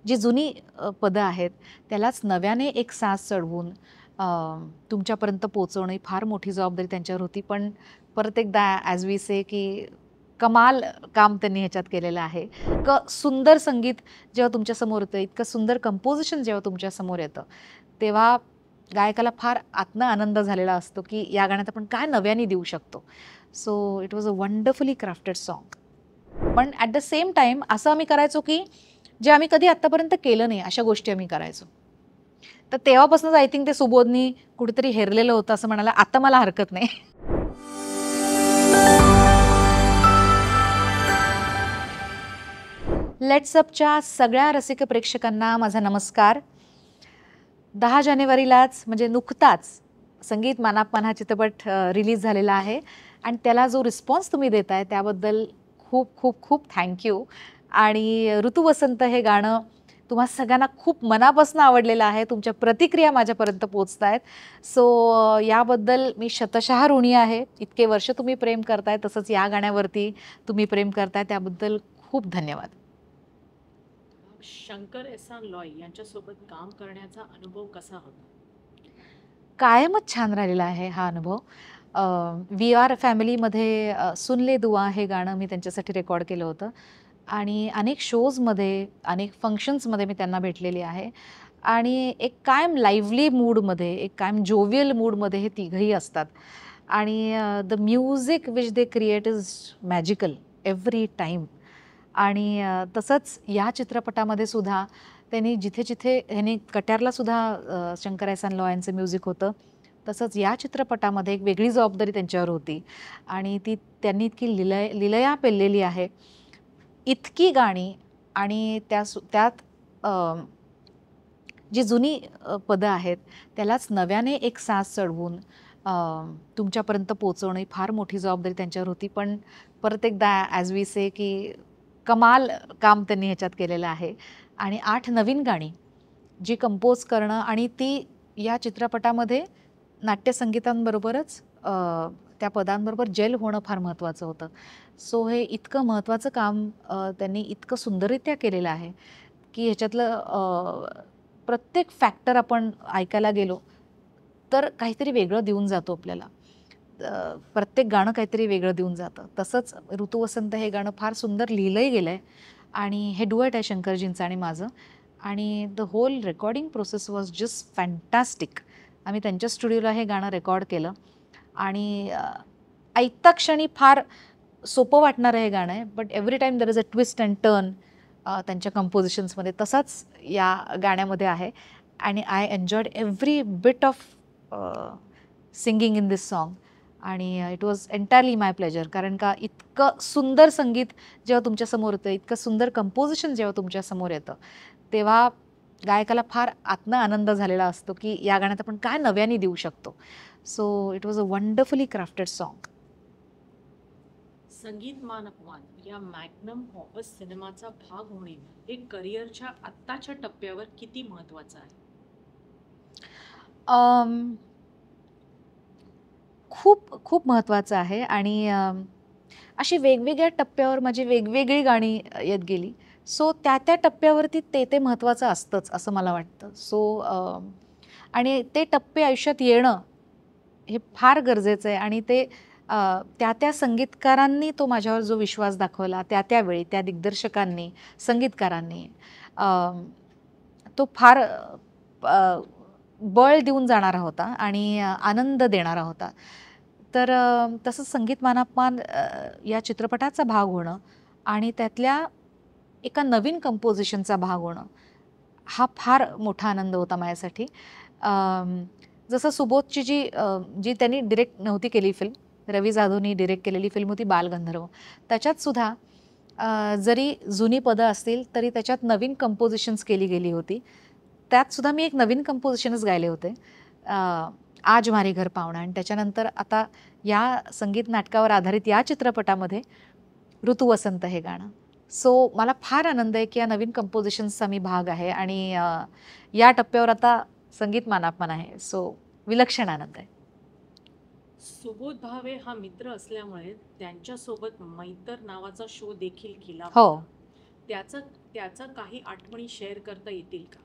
जी जुनी पदं आहेत त्यालाच नव्याने एक साज चढवून तुमच्यापर्यंत पोहोचवणं ही फार मोठी जबाबदारी त्यांच्यावर होती. पण परत एकदा ॲज वी से की कमाल काम त्यांनी ह्याच्यात केलेलं आहे. इतकं सुंदर संगीत जेव्हा तुमच्यासमोर येतं, इतकं सुंदर कंपोझिशन जेव्हा तुमच्यासमोर येतं, तेव्हा गायकाला फार आतनं आनंद झालेला असतो, की या गाण्यात आपण काय नव्याने देऊ शकतो. So it was a wonderfully crafted song. पण ॲट द सेम टाईम असं आम्ही करायचो, की जे आम्ही कधी आत्तापर्यंत केलं नाही, अशा गोष्टी आम्ही करायचो. तर तेव्हापासूनच आय थिंक ते सुबोधनी कुठेतरी हेरलेलं होतं असं म्हणायला आता मला हरकत नाही. लेट्स अपच्या सगळ्या रसिक प्रेक्षकांना माझा नमस्कार. 10 जानेवारीलाच म्हणजे नुकताच संगीत मानापमान हा चित्रपट रिलीज झालेला आहे आणि त्याला जो रिस्पॉन्स तुम्ही देताय त्याबद्दल खूप खूप खूप थँक यू. आणि ऋतू वसंत हे गाणं तुम्हा सगळ्यांना खूप मनापासून आवडलेलं आहे. तुमच्या प्रतिक्रिया माझ्यापर्यंत पोहोचतायत. सो याबद्दल मी शतशः ऋणी आहे. इतके वर्ष तुम्ही प्रेम करताय, तसंच या गाण्यावरती तुम्ही प्रेम करताय त्याबद्दल खूप धन्यवाद. शंकर एहसान लॉय यांच्यासोबत काम करण्याचा अनुभव कसा होता? कायमच छान राहिलेला आहे हा अनुभव. वी आर फॅमिलीमध्ये सुन ले दुआ हे गाणं मी त्यांच्यासाठी रेकॉर्ड केलं होतं आणि अनेक शोजमध्ये, अनेक फंक्शन्समध्ये मी त्यांना भेटलेली आहे आणि एक कायम लाईव्हली मूडमध्ये, एक कायम जोवियल मूडमध्ये हे तिघंही असतात आणि the music which they create is magical every time. आणि तसंच या चित्रपटामध्ये सुद्धा त्यांनी जिथे-जिथे ह्यांनी कट्यारला सुद्धा शंकर एहसान लॉय यांचं म्युझिक होतं. तसंच या चित्रपटामध्ये एक वेगळी जबाबदारी त्यांच्यावर होती आणि ती त्यांनी इतकी लीलया पेललेली आहे. इतकी गाणी आणि त्यात अ, जी जुनी पदं आहेत त्यालाच नव्याने एक साज चढवून अ, तुमच्यापर्यंत पोहोचवणं ही फार मोठी जबाबदारी त्यांच्यावर होती. पण परत एकदा ॲज वी से की कमाल काम त्यांनी ह्याच्यात केलेलं आहे आणि 8 नवीन गाणी जी कंपोज करणं आणि ती या चित्रपटामध्ये नाट्यसंगीतांबरोबरच त्या पदांबरोबर जेल होणं फार महत्त्वाचं होतं. सो हे इतकं महत्त्वाचं काम त्यांनी इतकं सुंदररित्या केलेलं आहे, की ह्याच्यातलं प्रत्येक फॅक्टर आपण ऐकायला गेलो, तर काहीतरी वेगळं देऊन जातो आपल्याला. प्रत्येक गाणं काहीतरी वेगळं देऊन जातं. तसंच ऋतुवसंत हे गाणं फार सुंदर लिहिलंही गेलंय आणि हे डुएट आहे शंकरजींचं आणि माझं आणि the whole recording process was just fantastic. आम्ही त्यांच्या स्टुडिओला हे गाणं रेकॉर्ड केलं आणि ऐकता क्षणी फार सोपं वाटणारं हे गाणं आहे. But every time there is a twist and turn त्यांच्या कंपोझिशन्समध्ये. तसाच या गाण्यामध्ये आहे आणि I enjoyed every bit of singing in this song आणि it was entirely my pleasure. कारण का इतकं सुंदर संगीत जेव्हा तुमच्यासमोर येतं, इतकं सुंदर कंपोझिशन जेव्हा तुमच्यासमोर येतं, तेव्हा गायकाला फार आतनं आनंद झालेला असतो, की या गाण्यात आपण काय नव्याने देऊ शकतो. So it was a wonderfully crafted song. संगीत मान अपमान या मॅग्नम ऑपस सिनेमाचा भाग होणे हे करिअरच्या आत्ताच्या टप्प्यावर किती महत्वाचं आहे? खूप खूप महत्त्वाचं आहे आणि अशी वेगवेगळ्या टप्प्यावर माझी वेगवेगळी गाणी येत गेली. सो त्या टप्प्यावरती ते महत्त्वाचं असतंच असं मला वाटतं. सो आणि ते टप्पे आयुष्यात येणं हे फार गरजेचं आहे आणि ते त्या संगीतकारांनी तो माझ्यावर जो विश्वास दाखवला त्यावेळी त्या दिग्दर्शकांनी, संगीतकारांनी अ, तो फार बळ देऊन जाणारा होता आणि आनंद देणारा होता. तर तसंच संगीत मानापमान या चित्रपटाचा भाग होणं आणि त्यातल्या एका नवीन कंपोझिशनचा भाग होणं, हा फार मोठा आनंद होता माझ्यासाठी. जसं सुबोधची जी त्यांनी डिरेक्ट नव्हती केली फिल्म, रवी जाधवनी डिरेक्ट केलेली फिल्म होती बालगंधर्व. त्याच्यात सुद्धा जरी जुनी पदं असतील, तरी त्याच्यात नवीन कंपोझिशन्स केली गेली होती. त्यात सुद्धा मी एक नवीन कंपोझिशनच गायले होते. आज मारी घर पाहुणा आणि त्याच्यानंतर आता या संगीत नाटकावर आधारित या चित्रपटामध्ये ऋतू वसंत हे गाणं. सो मला फार आनंद आहे, की या नवीन कंपोझिशन्सचा मी भाग आहे आणि या टप्प्यावर आता संगीत मानापमान आहे. सो विलक्षण आनंद आहे. सुबोध भावे हा मित्र असल्यामुळे त्यांच्यासोबत मैतर नावाचा शो देखील केला हो. होता. त्याचं त्याचा काही आठवणी शेअर करता येतील का?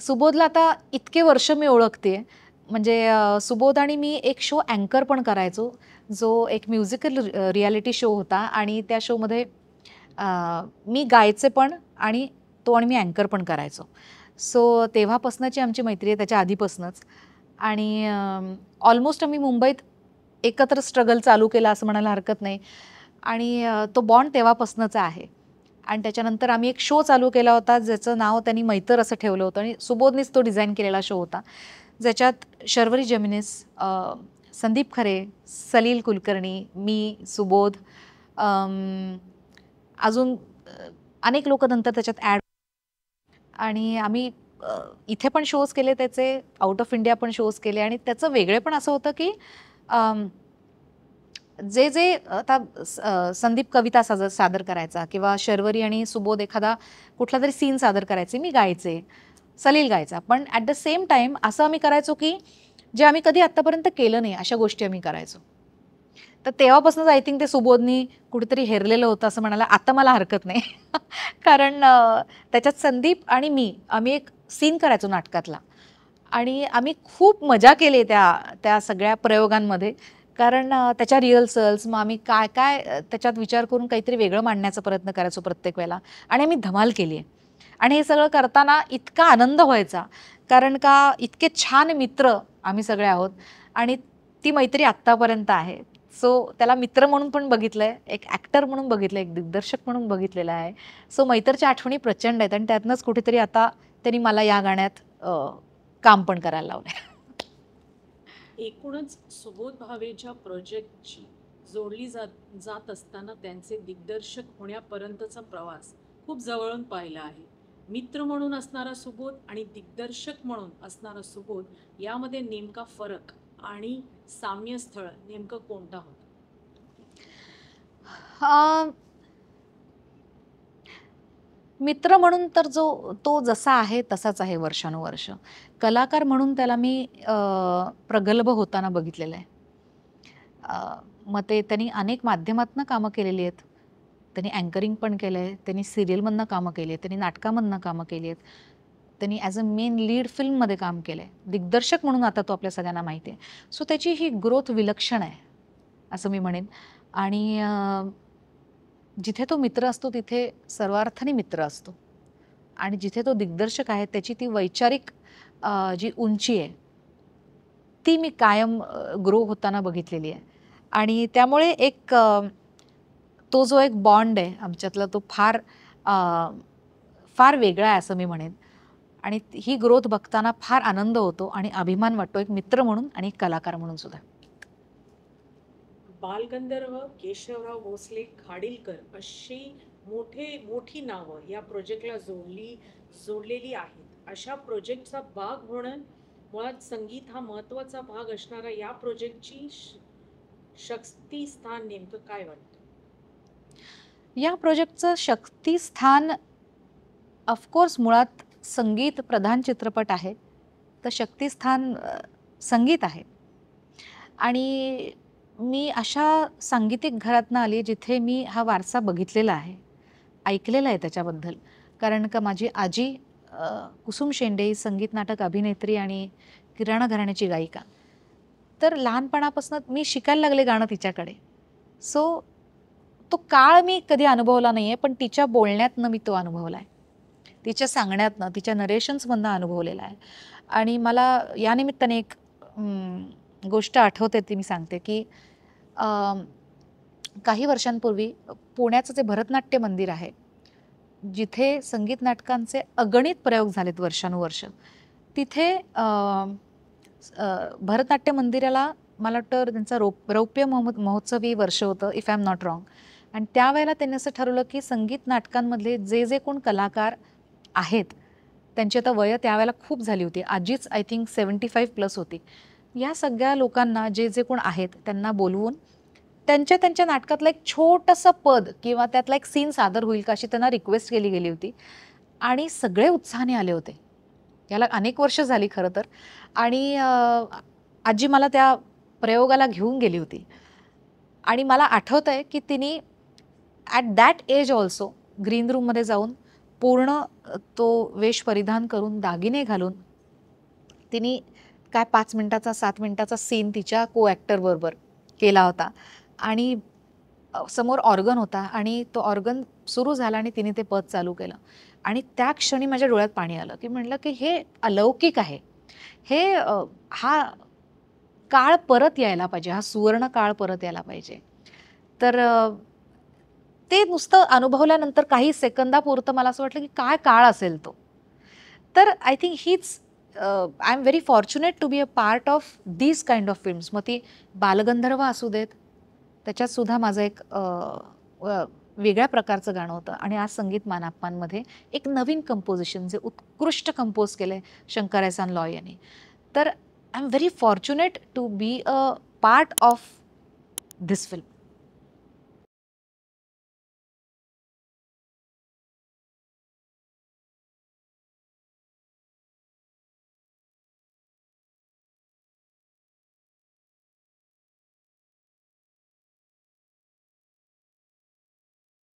सुबोधला आता इतके वर्ष मी ओळखते, म्हणजे सुबोध आणि मी एक शो अँकर पण करायचो, जो एक म्युझिकल रियालिटी शो होता आणि त्या शोमध्ये मी गायचे पण आणि तो आणि मी अँकर पण करायचो. सो तेव्हापासूनची आमची मैत्री आहे, त्याच्या आधीपासूनच. आणि ऑलमोस्ट आम्ही मुंबईत एकत्र स्ट्रगल चालू केला असं म्हणायला हरकत नाही. आणि तो बॉन्ड तेव्हापासूनचा आहे. आणि त्याच्यानंतर आम्ही एक शो चालू केला होता, ज्याचं नाव त्यांनी मैतर असं ठेवलं होतं आणि सुबोधनीच तो डिझाईन केलेला शो होता. ज्याच्यात शर्वरी जमिनीस, संदीप खरे, सलील कुलकर्णी, मी, सुबोध, अजून अनेक लोक नंतर त्याच्यात ॲड. आणि आम्ही इथे पण शोज केले त्याचे, आउट ऑफ इंडिया पण शोज केले. आणि त्याचं वेगळेपण असं होतं की जे जे आता संदीप कविता सादर करायचा किंवा शर्वरी आणि सुबोध एखादा कुठला तरी सीन सादर करायचे, मी गायचे, सलील गायचा. पण ॲट द सेम टाईम असं आम्ही करायचो की जे आम्ही कधी आत्तापर्यंत केलं नाही अशा गोष्टी आम्ही करायचो. तर तेव्हापासूनच आय थिंक ते सुबोधनी कुठेतरी हेरलेलं होतं असं म्हणायला आता मला हरकत नाही. कारण त्याच्यात संदीप आणि मी आम्ही एक सीन करायचो नाटकातला आणि आम्ही खूप मजा केली त्या त्या सगळ्या प्रयोगांमध्ये. कारण त्याच्या रिहर्सल्स मग आम्ही काय काय त्याच्यात विचार करून काहीतरी वेगळं मांडण्याचा प्रयत्न करायचो प्रत्येक वेळेला. आणि आम्ही धमाल केली आहे. आणि हे सगळं करताना इतका आनंद व्हायचा, कारण का इतके छान मित्र आम्ही सगळे आहोत आणि ती मैत्री आत्तापर्यंत आहे. सो त्याला मित्र म्हणून पण बघितलंय, एक ॲक्टर म्हणून बघितलंय, एक दिग्दर्शक म्हणून बघितलेला आहे. सो मैत्रीच्या आठवणी प्रचंड आहेत आणि त्यातनंच कुठेतरी आता त्यांनी मला या गाण्यात काम पण करायला लावलंय. एकूणच सुबोध भावेच्या प्रोजेक्टची जोडली जात असताना त्यांचे दिग्दर्शक होण्यापर्यंतचा प्रवास खूप जवळून पाहिला आहे. मित्र म्हणून असणारा सुबोध आणि दिग्दर्शक म्हणून असणारा सुबोध यामध्ये नेमका फरक आणि साम्यस्थळ नेमकं कोणता होतं? मित्र म्हणून तर तो जसा आहे तसाच आहे वर्षानुवर्ष. कलाकार म्हणून त्याला मी प्रगल्भ होताना बघितलेलं आहे. मग ते त्यांनी अनेक माध्यमातनं कामं केलेली आहेत. त्यांनी अँकरिंग पण केलं आहे, त्यांनी सिरियलमधनं कामं केली आहेत, त्यांनी नाटकामधनं कामं केली आहेत, त्यांनी ॲज अ मेन लीड फिल्ममध्ये काम केलं आहे. दिग्दर्शक म्हणून आता तो आपल्या सगळ्यांना माहिती आहे. सो त्याची ही ग्रोथ विलक्षण आहे असं मी म्हणेन. आणि जिथे तो मित्र असतो तिथे सर्वार्थाने मित्र असतो. आणि जिथे तो दिग्दर्शक आहे त्याची ती वैचारिक जी उंची आहे ती मी कायम ग्रो होताना बघितलेली आहे. आणि त्यामुळे एक तो जो एक बॉन्ड आहे आमच्यातला तो फार फार वेगळा आहे असं मी म्हणेन. आणि ही ग्रोथ बघताना फार आनंद होतो आणि अभिमान वाटतो, एक मित्र म्हणून आणि एक कलाकार म्हणून सुद्धा. बालगंधर्व, केशवराव भोसले, खाडिलकर अशी मोठी नावं या प्रोजेक्टला जोडलेली आहेत. अशा प्रोजेक्टचा भाग होणं, मुळात संगीत हा महत्त्वाचा भाग असणारा या प्रोजेक्टची शक्तिस्थान नेमकं काय वाटतं? या प्रोजेक्टचं शक्तिस्थान ऑफकोर्स मुळात संगीत प्रधान चित्रपट आहे, तर शक्तिस्थान संगीत आहे. आणि मी अशा सांगीतिक घरातनं आली जिथे मी हा वारसा बघितलेला आहे, ऐकलेला आहे त्याच्याबद्दल. कारण का माझी आजी कुसुम शेंडे ही संगीत नाटक अभिनेत्री आणि किराणा घराण्याची गायिका. तर लहानपणापासून मी शिकायला लागले गाणं तिच्याकडे. सो तो काळ मी कधी अनुभवला नाही आहे, पण तिच्या बोलण्यातनं मी तो अनुभवला आहे. तिच्या सांगण्यातनं, तिच्या नरेशन्समधनं अनुभवलेला आहे. आणि मला या निमित्ताने एक गोष्ट आठवते ती मी सांगते की काही वर्षांपूर्वी पुण्याचं जे भरतनाट्य मंदिर आहे, जिथे संगीत नाटकांचे अगणित प्रयोग झालेत वर्षानुवर्ष, तिथे भरतनाट्य मंदिराला मला वाटतं त्यांचा रौप्य महोत्सवी वर्ष होतं, if I am not wrong. आणि त्यावेळेला त्यांनी असं ठरवलं की संगीत नाटकांमधले जे जे कोण कलाकार आहेत त्यांची आता वयं त्यावेळेला खूप झाली होती. आजीच आय थिंक 75+ होती. या सगळ्या लोकांना जे जे कोण आहेत त्यांना बोलवून त्यांच्या त्यांच्या नाटकातलं एक छोटंसं पद किंवा त्यातला एक सीन सादर होईल का अशी त्यांना रिक्वेस्ट केली गेली होती. आणि सगळे उत्साहाने आले होते. याला अनेक वर्ष झाली खरं तर. आणि आजी मला त्या प्रयोगाला घेऊन गेली होती. आणि मला आठवतंय की तिने at that age also green रूममध्ये जाऊन पूर्ण तो वेश परिधान करून दागिने घालून तिने काय 5 मिनिटाचा 7 मिनिटाचा सीन तिच्या को ॲक्टरबरोबर केला होता आणि समोर ऑर्गन होता आणि तो ऑर्गन सुरू झाला आणि तिने ते पद चालू केलं आणि त्या क्षणी माझ्या डोळ्यात पाणी आलं की म्हणलं की हे अलौकिक आहे. हे हा काळ परत यायला पाहिजे, हा सुवर्ण काळ परत यायला पाहिजे. तर ते नुसतं अनुभवल्यानंतर काही सेकंदापुरतं मला असं वाटलं की काय काळ असेल तो. तर I think I am very fortunate to be a part of these kind of films. मग ती बालगंधर्व असू देत, त्याच्यात सुद्धा माझं एक वेगळ्या प्रकारचं गाणं होतं आणि आज संगीत मानाप्पांमध्ये एक नवीन कंपोजिशन जे उत्कृष्ट कंपोज केलंय शंकर एहसान लॉय यांनी. तर I am very fortunate to be a part of this film.